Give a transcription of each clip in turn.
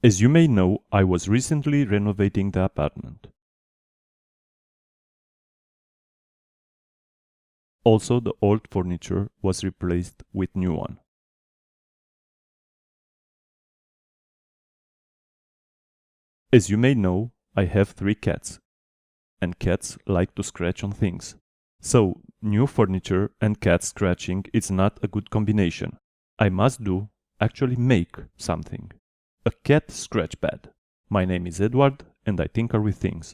As you may know, I was recently renovating the apartment. Also, the old furniture was replaced with new one. As you may know, I have 3 cats, and cats like to scratch on things. So, new furniture and cat scratching is not a good combination. I must actually make something. A cat scratch pad. My name is Edward and I tinker with things.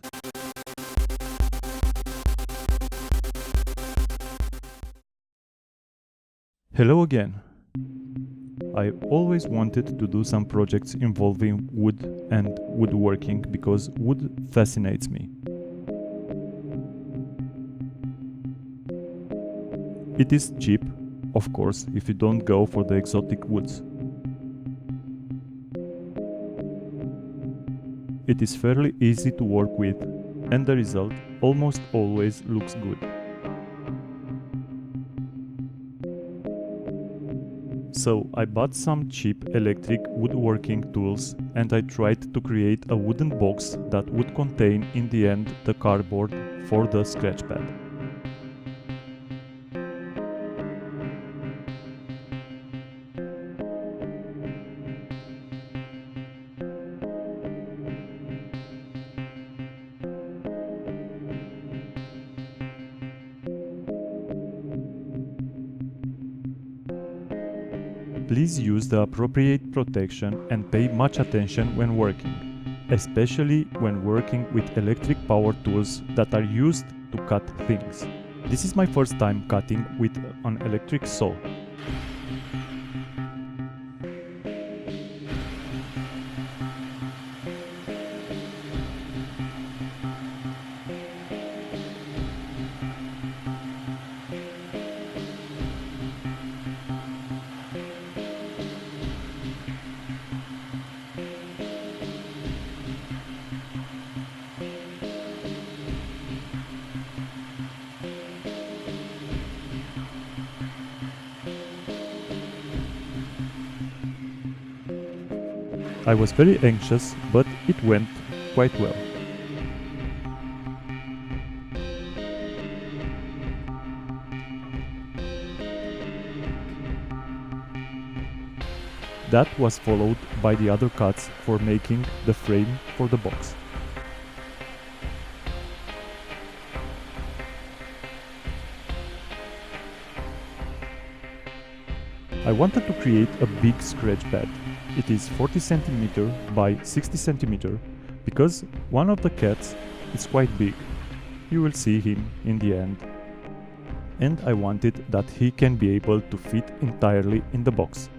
Hello again. I always wanted to do some projects involving wood and woodworking because wood fascinates me. It is cheap, of course, if you don't go for the exotic woods. It is fairly easy to work with, and the result almost always looks good. So I bought some cheap electric woodworking tools and I tried to create a wooden box that would contain in the end the cardboard for the scratch pad. Please use the appropriate protection and pay much attention when working, especially when working with electric power tools that are used to cut things. This is my first time cutting with an electric saw. I was very anxious, but it went quite well. That was followed by the other cuts for making the frame for the box. I wanted to create a big scratch pad. It is 40 cm by 60 cm because one of the cats is quite big. You will see him in the end. And I wanted that he can be able to fit entirely in the box.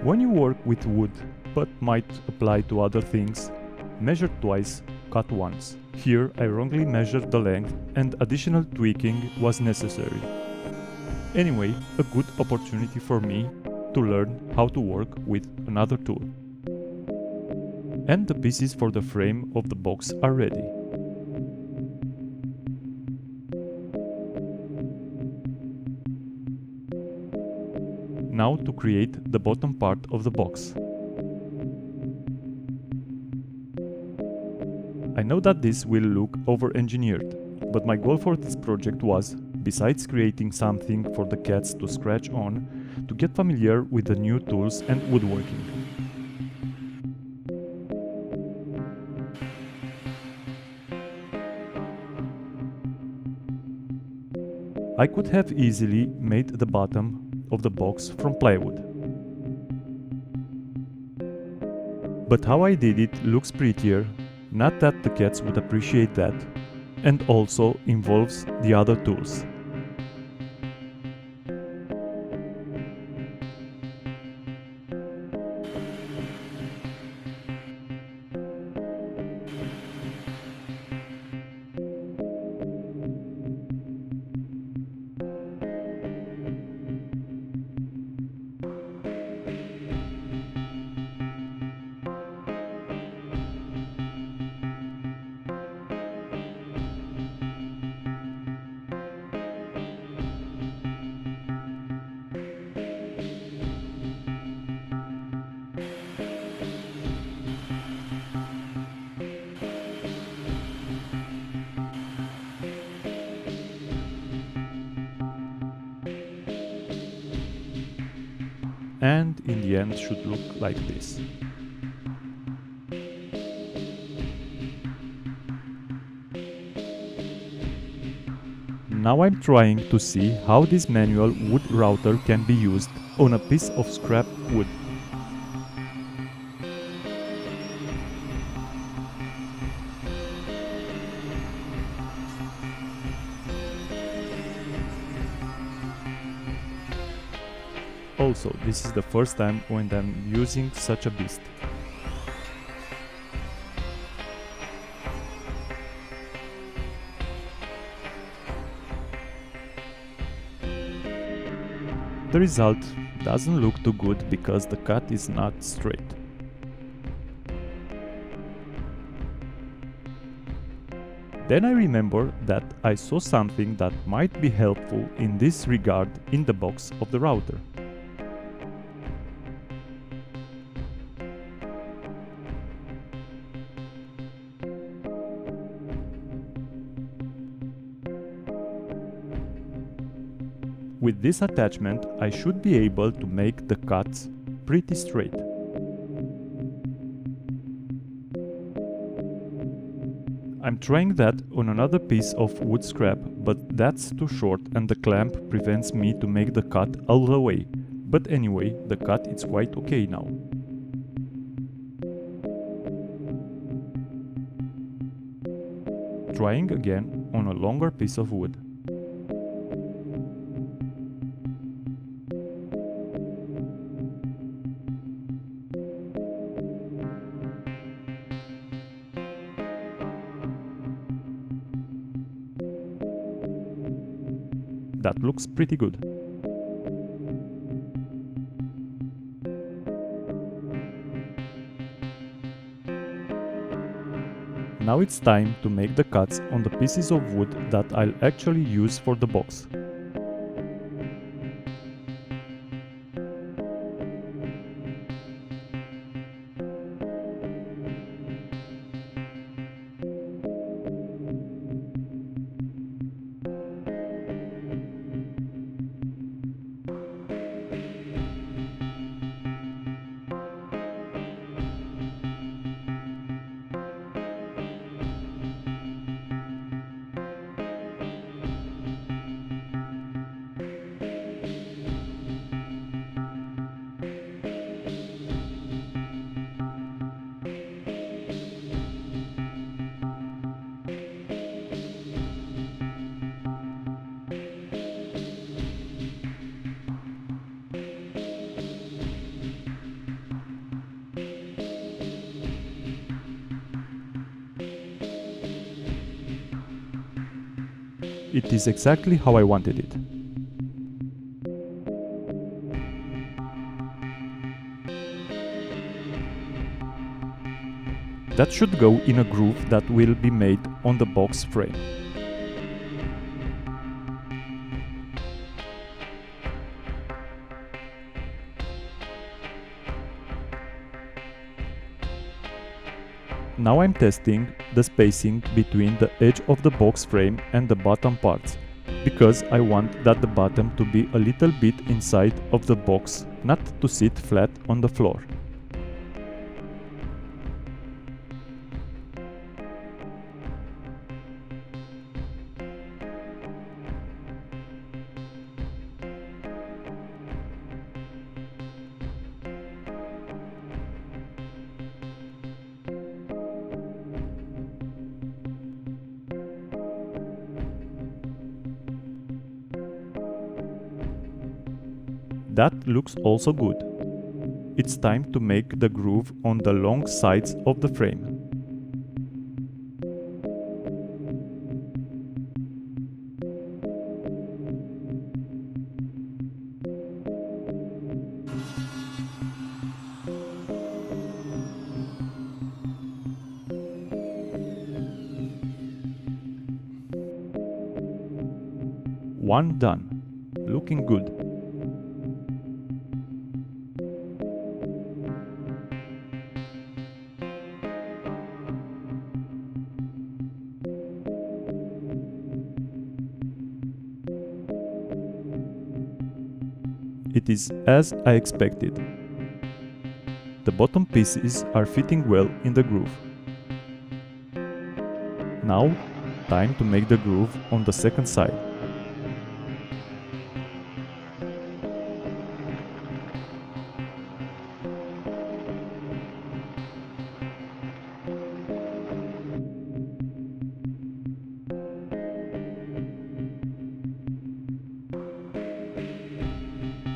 When you work with wood, but might apply to other things, measure twice, cut once. Here I wrongly measured the length and additional tweaking was necessary. Anyway, a good opportunity for me to learn how to work with another tool. And the pieces for the frame of the box are ready. Now to create the bottom part of the box. I know that this will look over-engineered, but my goal for this project was, besides creating something for the cats to scratch on, to get familiar with the new tools and woodworking. I could have easily made the bottom of the box from plywood. But how I did it looks prettier, not that the cats would appreciate that, and also involves the other tools. the end should look like this. Now I'm trying to see how this manual wood router can be used on a piece of scrap wood. Also, this is the first time when I'm using such a beast. The result doesn't look too good because the cut is not straight. Then I remember that I saw something that might be helpful in this regard in the box of the router. With this attachment, I should be able to make the cuts pretty straight. I'm trying that on another piece of wood scrap, but that's too short and the clamp prevents me to make the cut all the way. But anyway, the cut is quite okay now. Trying again on a longer piece of wood. That looks pretty good. Now it's time to make the cuts on the pieces of wood that I'll actually use for the box. It is exactly how I wanted it. That should go in a groove that will be made on the box frame. Now I'm testing the spacing between the edge of the box frame and the bottom parts, because I want that the bottom to be a little bit inside of the box, not to sit flat on the floor. That looks also good. It's time to make the groove on the long sides of the frame. One done. Looking good. It is as I expected. the bottom pieces are fitting well in the groove. Now, time to make the groove on the second side.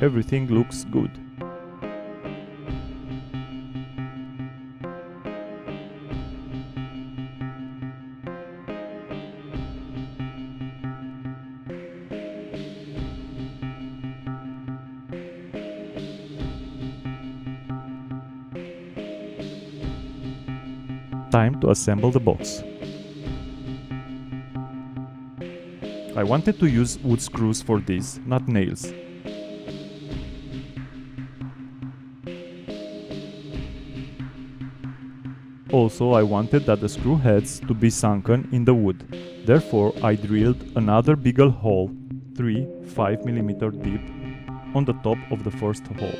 Everything looks good. Time to assemble the box. I wanted to use wood screws for this, not nails. Also, I wanted that the screw heads to be sunken in the wood. Therefore, I drilled another bigger hole, 3 5mm deep, on the top of the first hole.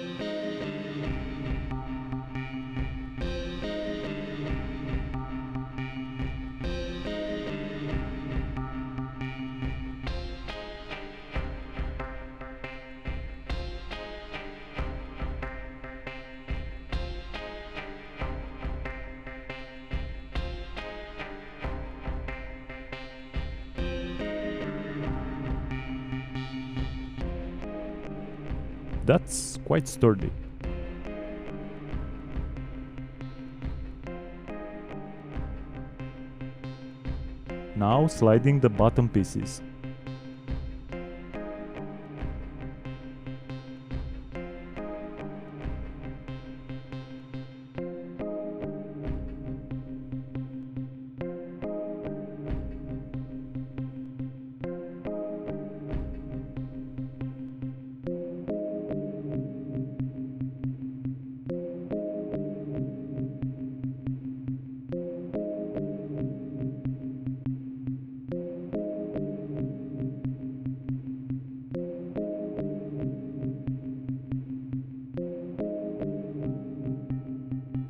That's quite sturdy. Now sliding the bottom pieces.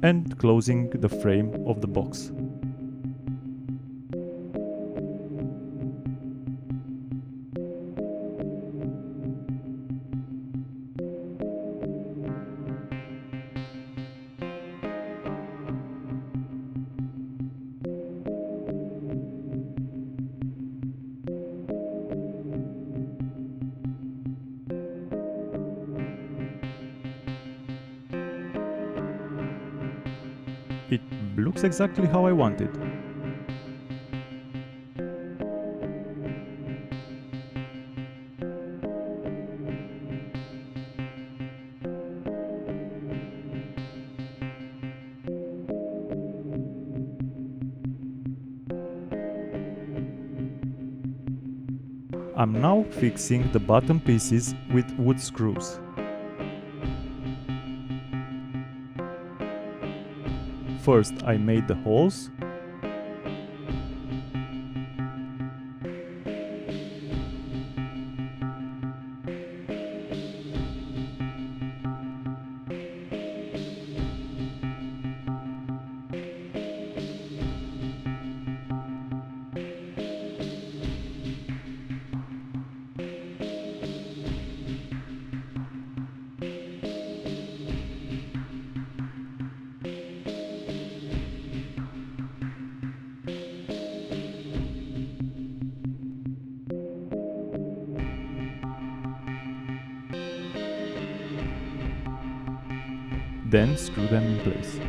And closing the frame of the box. It looks exactly how I wanted. I'm now fixing the bottom pieces with wood screws. First I made the holes. Then screw them in place.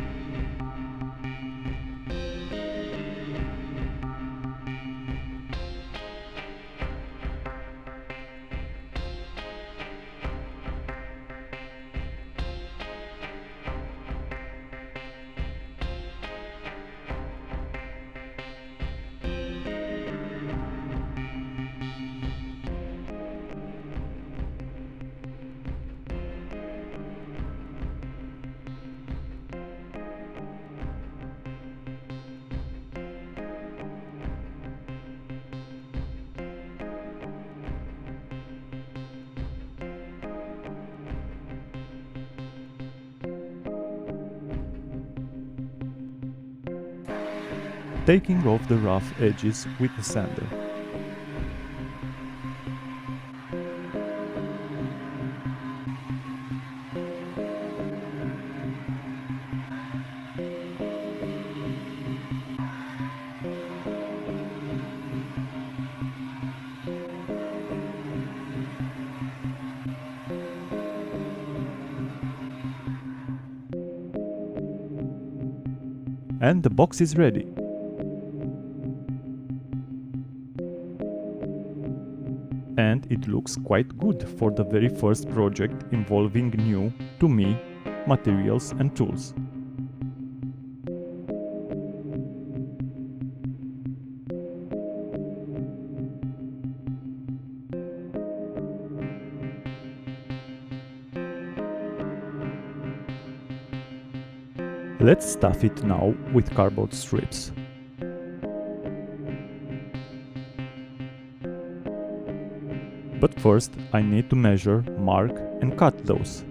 taking off the rough edges with a sander. And the box is ready. And it looks quite good for the very first project involving new, to me, materials and tools. Let's stuff it now with cardboard strips. But first I need to measure, mark and cut those.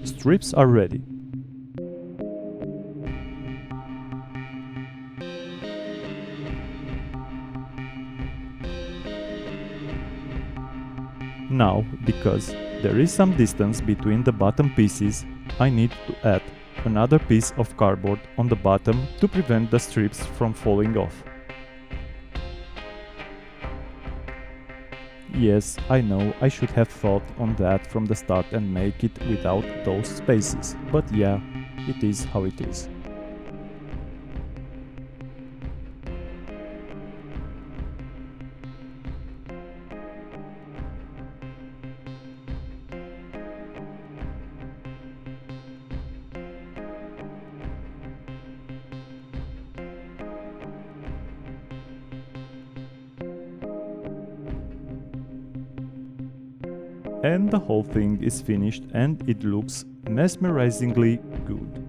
Strips are ready. Now, because there is some distance between the bottom pieces, I need to add another piece of cardboard on the bottom to prevent the strips from falling off. Yes, I know I should have thought on that from the start and make it without those spaces, but yeah, it is how it is. And the whole thing is finished and it looks mesmerizingly good.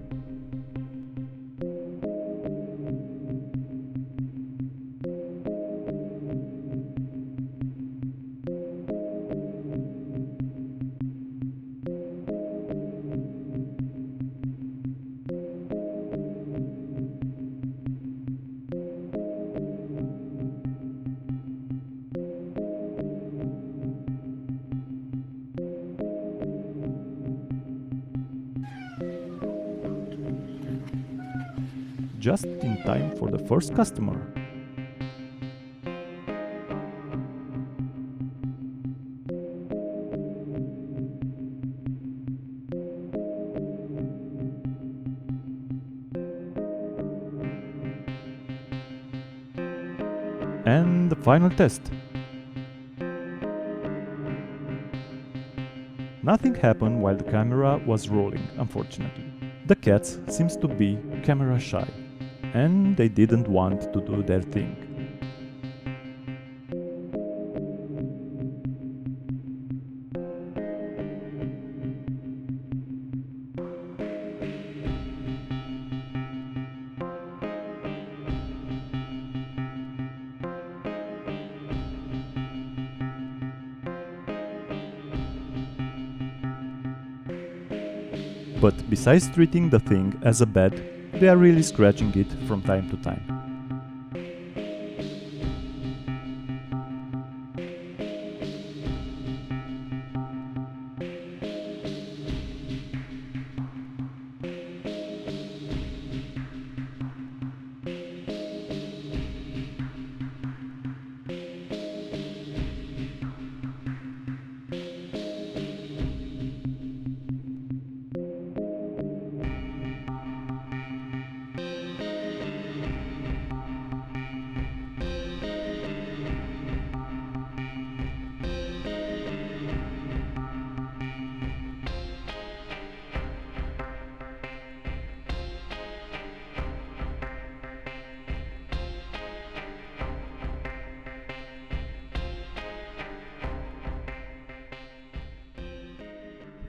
Just in time for the first customer. And the final test. Nothing happened while the camera was rolling, unfortunately. The cats seems to be camera shy, and they didn't want to do their thing. But besides treating the thing as a bed, they are really scratching it from time to time.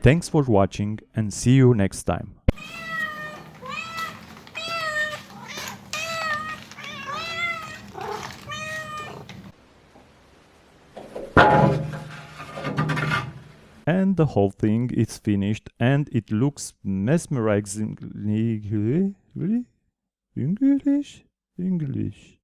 Thanks for watching and see you next time. And the whole thing is finished and it looks mesmerizingly English.